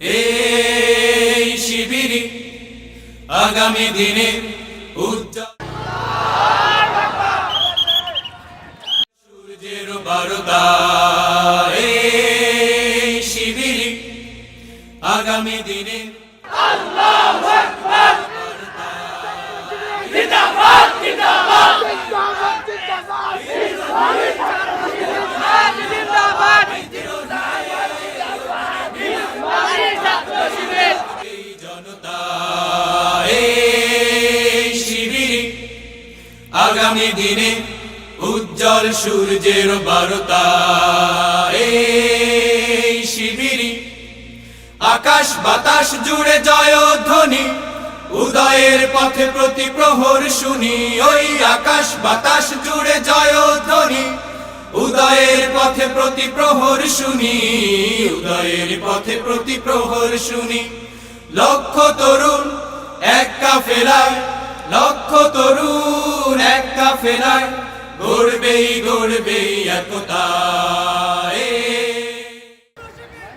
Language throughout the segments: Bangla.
এই শিবিরে আগামী দিনে উজ্জ্বল সূর্যের বারতা। এই শিবিরে আগামী দিনে আল্লাহু আকবার জিন্দাবাদ জিন্দাবাদ জিন্দাবাদ জিন্দাবাদ ইসলামী জিন্দাবাদ ইসলামী ছাত্র শিবির এই জনতা। এই শিবিরে আগামী দিনে উজ্জ্বল সূর্যের বারতা। এই শিবিরে আকাশ বাতাস জুড়ে জয়ধ্বনি, উদয়ের পথে প্রতি প্রহর শুনি। ওই আকাশ বাতাস জুড়ে জয়ধ্বনি, উদয়ের পথে প্রতি প্রহর শুনি। উদয়ের পথে প্রতি প্রহর শুনি। লক্ষ তরুণ এক কাফেলায়, লক্ষ তরুণ এক কাফেলায়, গড়বেই গড়বেই একতা।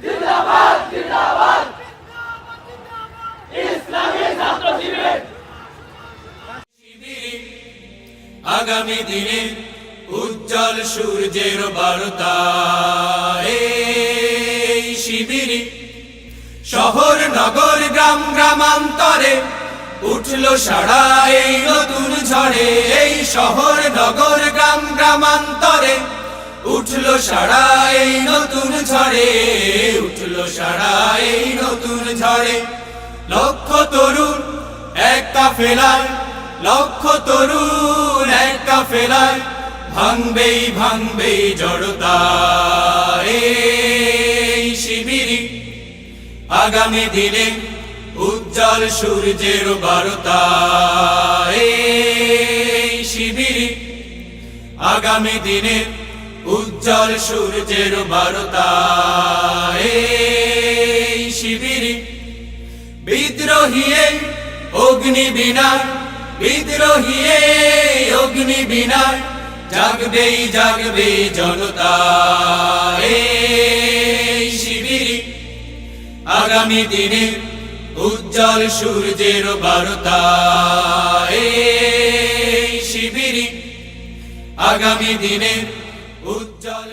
জিন্দাবাদ জিন্দাবাদ ইসলামী ছাত্র শিবির শিবিরে আগামী দিনে উজ্জ্বল সূর্যের বারতা। এই শিবিরে শহর নগর গ্রাম গ্রামান্তরে উঠল সাড়া এই নতুন ঝড়ে। এই শহর নগর গ্রাম গ্রামান্তরে উঠল সাড়া এই নতুন ঝড়ে। উঠল সাড়া এই নতুন ঝড়ে। লক্ষ তরুণ এক কাফেলায়, লক্ষ তরুণ এক কাফেলায়, ভাঙবেই ভাঙবেই জড়তা। এই শিবিরে আগামী দিনে উজ্জ্বল সূর্যের বারতা। এই শিবিরে আগামী দিনে উজ্জ্বল সূর্যের বারতা। এই শিবিরে বিদ্রোহী অগ্নি বিনায়, বিদ্রোহী অগ্নি বিনায়, জাগবেই জাগবেই জনতা। এই শিবিরে আগামী দিনে উজ্জ্বল সূর্যের বারতা। এই শিবিরে আগামী দিনে উজ্জ্বল